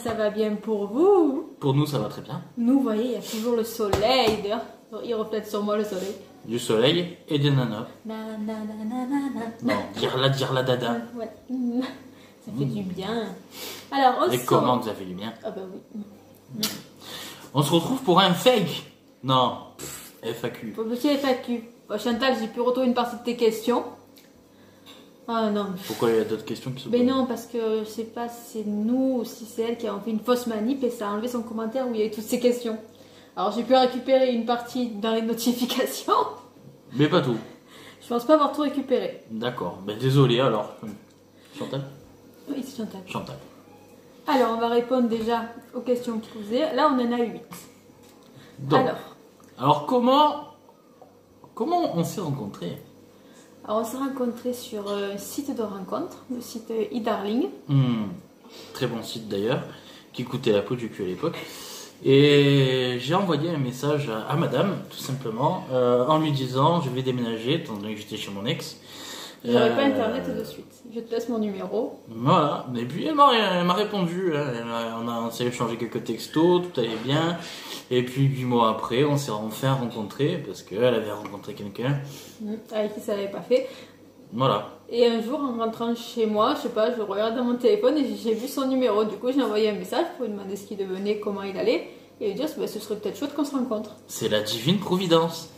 ça va bien pour vous? Pour nous, ça va très bien. Nous, vous voyez, il y a toujours le soleil. D'ailleurs, il reflète sur moi le soleil. Du soleil et des nanas. Non, dire la dada. Ouais. Ça fait du bien. Alors, Et comment ça fait du bien? Ah bah oui. On se retrouve pour un fake. Non, FAQ. Pour le petit FAQ. Bon, Chantal, j'ai pu retrouver une partie de tes questions. Ah non. Pourquoi il y a d'autres questions qui se Mais posent? non, parce que je sais pas si c'est nous ou si c'est elle qui a fait une fausse manip et ça a enlevé son commentaire où il y avait toutes ces questions. Alors j'ai pu récupérer une partie dans les notifications. Mais pas tout. Je pense pas avoir tout récupéré. D'accord, ben désolé alors. Chantal? Oui, c'est Chantal. Chantal. Alors on va répondre déjà aux questions posées. Là on en a 8. Donc, alors comment on s'est rencontrés? Alors on s'est rencontrés sur un site de rencontre, le site eDarling. Très bon site d'ailleurs, qui coûtait la peau du cul à l'époque. Et j'ai envoyé un message à madame, tout simplement, en lui disant je vais déménager, étant donné que j'étais chez mon ex. J'aurais pas internet de suite. Je te laisse mon numéro. Voilà, et puis elle m'a répondu, hein. On s'est échangé quelques textos, tout allait bien. Et puis 8 mois après, on s'est enfin rencontrés, parce qu'elle avait rencontré quelqu'un. Avec qui ça l'avait pas fait. Voilà. Et un jour, en rentrant chez moi, je sais pas, je regarde dans mon téléphone et j'ai vu son numéro. Du coup, j'ai envoyé un message pour lui demander ce qu'il devenait, comment il allait. Et lui dire, bah, ce serait peut-être chouette qu'on se rencontre. C'est la divine providence.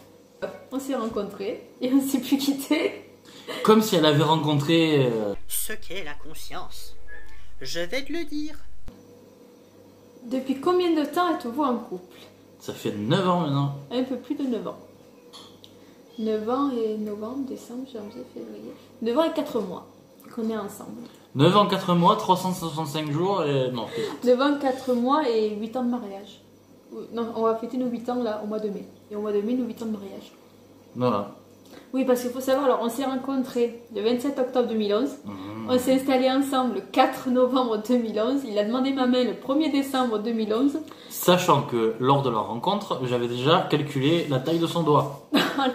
On s'est rencontrés et on s'est plus quittés. Comme si elle avait rencontré... Ce qu'est la conscience. Je vais te le dire. Depuis combien de temps êtes-vous en couple? Ça fait 9 ans maintenant. Un peu plus de 9 ans. 9 ans et novembre, décembre, janvier, février. 9 ans et 4 mois qu'on est ensemble. 9 ans, 4 mois, 365 jours et... Non. 9 ans, 4 mois et 8 ans de mariage. Non, on va fêter nos 8 ans là au mois de mai. Et au mois de mai, nos 8 ans de mariage. Voilà. Oui, parce qu'il faut savoir, alors on s'est rencontrés le 27 octobre 2011. On s'est installés ensemble le 4 novembre 2011. Il a demandé ma main le 1er décembre 2011. Sachant que lors de leur rencontre, j'avais déjà calculé la taille de son doigt. Voilà.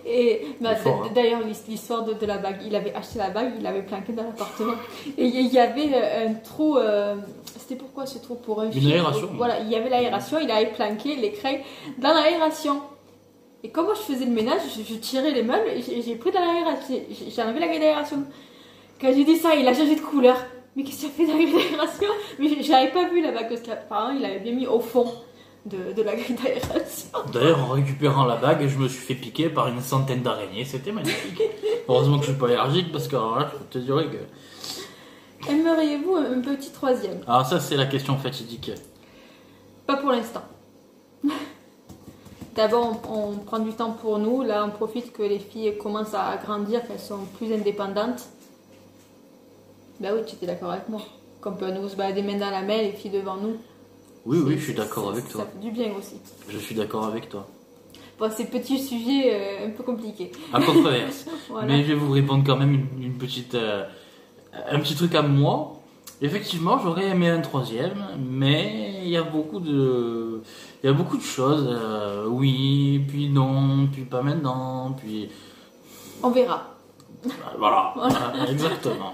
Et bah, fort, hein. d'ailleurs, l'histoire de la bague, il avait acheté la bague, il l'avait planquée dans l'appartement. Et il y avait un trou. C'était pourquoi ce trou? Pour un Une fil. aération. Voilà, il y avait l'aération, il avait planqué l'écran dans l'aération. Et comme moi je faisais le ménage, je tirais les meubles et j'ai pris dans l'aération. J'ai enlevé la grille d'aération. Quand j'ai dit ça, il a changé de couleur. Mais qu'est-ce qu'il a fait dans la grille d'aération? Mais j'avais pas vu la bague parce qu'apparemment il avait bien mis au fond de la grille d'aération. D'ailleurs, en récupérant la bague, je me suis fait piquer par une centaine d'araignées. C'était magnifique. Heureusement que je suis pas allergique parce que alors là, je te dirais que... Aimeriez-vous un petit troisième? Alors ça, c'est la question fatidique. Pas pour l'instant. D'abord, on prend du temps pour nous. Là, on profite que les filles commencent à grandir, qu'elles sont plus indépendantes. Bah oui, tu étais d'accord avec moi. Qu'on peut nous se balader main dans la main, les filles devant nous. Oui, oui, je suis d'accord avec toi. Ça fait du bien aussi. Je suis d'accord avec toi. Bon, ces petits sujets un peu compliqués. À controverse. Voilà. Mais je vais vous répondre quand même une petite... un petit truc à moi. Effectivement, j'aurais aimé un troisième, mais il y a beaucoup de choses. Oui, puis non, puis pas maintenant, puis... On verra. Voilà, exactement.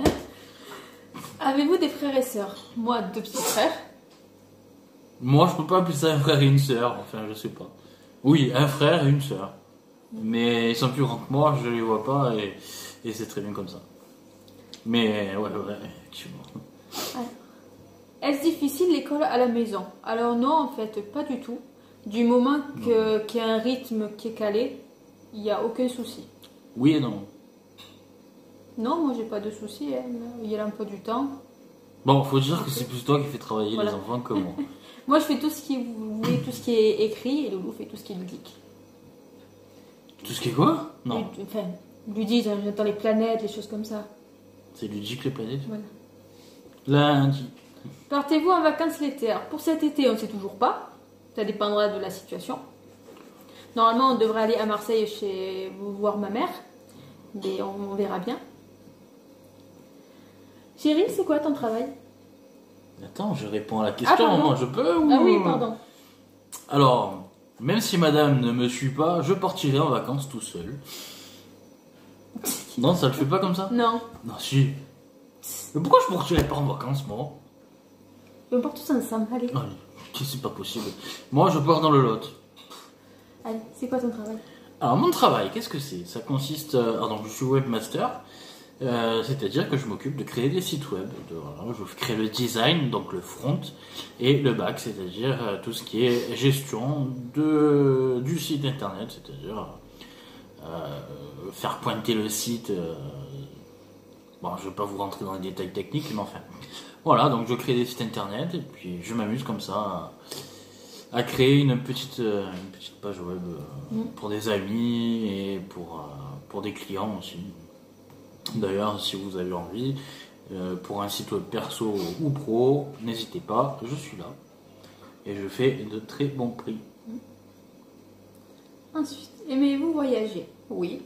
Avez-vous des frères et sœurs? Moi, 2 petits frères. Moi, je peux pas appeler ça un frère et une sœur, enfin, je sais pas. Oui, un frère et une sœur. Mais ils sont plus grands que moi, je les vois pas, et c'est très bien comme ça. Mais, ouais, effectivement. Est-ce difficile l'école à la maison? Alors non, en fait, pas du tout. Du moment qu'il y a un rythme qui est calé, il n'y a aucun souci. Oui et non. Non, moi j'ai pas de souci. Hein. Il y a l'emploi du temps. Bon, faut dire que c'est plus toi qui fais travailler Voilà. les enfants que moi. Moi je fais tout ce qui, vous voulez, tout ce qui est écrit et Loulou fait tout ce qui est ludique. Tout ce qui est quoi? Non. Enfin, ludique, j'entends les planètes, les choses comme ça. C'est ludique les planètes. Voilà. Lundi. Partez-vous en vacances l'été? Alors pour cet été, on ne sait toujours pas. Ça dépendra de la situation. Normalement, on devrait aller à Marseille chez vous voir ma mère. Mais on verra bien. Chérie, c'est quoi ton travail? Attends, je réponds à la question. pardon. Moi, je peux ou... Ah oui, pardon. Alors, même si madame ne me suit pas, je partirai en vacances tout seul. Non, ça le fait pas comme ça? Non. Non, si. Mais pourquoi je partirais pas en vacances, moi? Et on part tous ensemble, allez. Allez, c'est pas possible. Moi, je pars dans le Lot. Allez, c'est quoi ton travail? Alors, mon travail, qu'est-ce que c'est? Ça consiste... donc, je suis webmaster. C'est-à-dire que je m'occupe de créer des sites web. Voilà, je crée le design, donc le front, et le back, c'est-à-dire tout ce qui est gestion du site internet, c'est-à-dire faire pointer le site. Bon, je vais pas vous rentrer dans les détails techniques, mais enfin. Voilà, donc je crée des sites internet, et puis je m'amuse comme ça à créer une petite page web pour des amis et pour des clients aussi. D'ailleurs, si vous avez envie, pour un site web perso ou pro, n'hésitez pas, je suis là. Et je fais de très bons prix. Ensuite, aimez-vous voyager? Oui.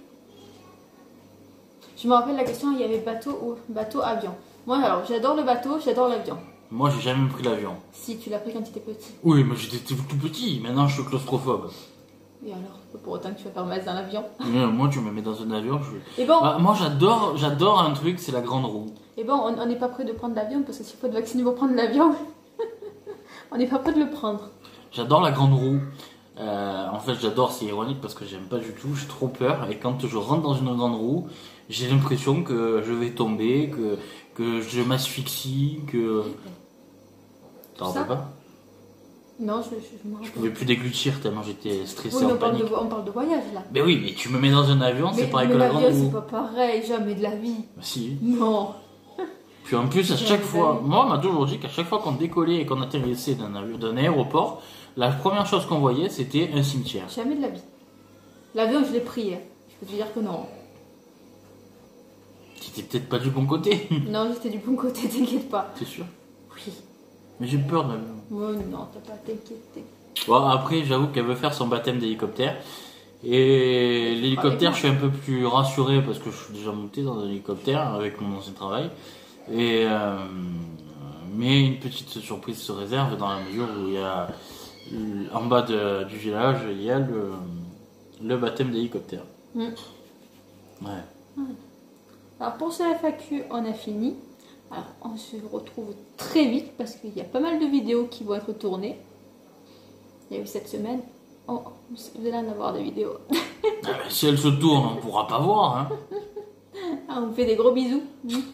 Je me rappelle la question, il y avait bateau ou bateau, avion. Moi, alors, j'adore le bateau, j'adore l'avion. Moi, j'ai jamais pris l'avion. Si, tu l'as pris quand tu étais petit. Oui, mais j'étais tout petit, maintenant je suis claustrophobe. Et alors, pour autant que tu vas faire mal dans l'avion. Mais moi, tu me mets dans un avion, Et bon, moi, j'adore un truc, c'est la grande roue. et bon, on n'est pas prêt de prendre l'avion parce que s'il faut être vacciné pour prendre l'avion, on n'est pas prêt de le prendre. J'adore la grande roue. En fait, j'adore, c'est ironique parce que j'aime pas du tout, j'ai trop peur. Et quand je rentre dans une grande roue, j'ai l'impression que je vais tomber, que je m'asphyxie, que... T'en Ça rappelles pas? Non, je me Je rappelle. pouvais plus déglutir tellement j'étais stressé Oui, mais en panique. on parle de voyage là. Mais oui, mais tu me mets dans un avion, c'est pareil que la grande l'avion, roue. c'est pas pareil, jamais de la vie. Bah, si. Non. Puis en plus, à Jamais chaque de fois, la vie. moi, on m'a toujours dit qu'à chaque fois qu'on décollait et qu'on atterrissait d'un aéroport, la première chose qu'on voyait, c'était un cimetière. Jamais de la vie. L'avion, je l'ai pris. Hein. Je peux te dire que non. T'étais peut-être pas du bon côté. Non, j'étais du bon côté, t'inquiète pas. C'est sûr. Oui. Mais j'ai peur de l'avion. Oh non, t'as pas à t'inquiéter. Bon, après, j'avoue qu'elle veut faire son baptême d'hélicoptère. Et l'hélicoptère, je suis un peu plus rassuré parce que je suis déjà monté dans un hélicoptère avec mon ancien travail. Et mais une petite surprise se réserve dans la mesure où il y a en bas du village, il y a le baptême d'hélicoptère. Mm. Ouais. Alors pour ce FAQ, on a fini. Alors on se retrouve très vite parce qu'il y a pas mal de vidéos qui vont être tournées. Il y a eu cette semaine. Oh, vous allez en avoir des vidéos. Ah, mais si elle se tourne, on pourra pas voir. Hein. Ah, on vous fait des gros bisous.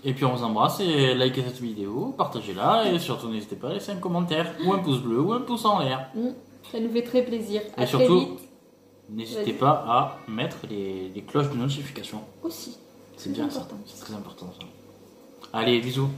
Et puis on vous embrasse et likez cette vidéo, partagez-la et surtout n'hésitez pas à laisser un commentaire ou un pouce bleu ou un pouce en l'air. Ça nous fait très plaisir. Et À très surtout, vite n'hésitez pas à mettre les cloches de notification. aussi. C'est bien important. ça, c'est très important ça. Allez, bisous.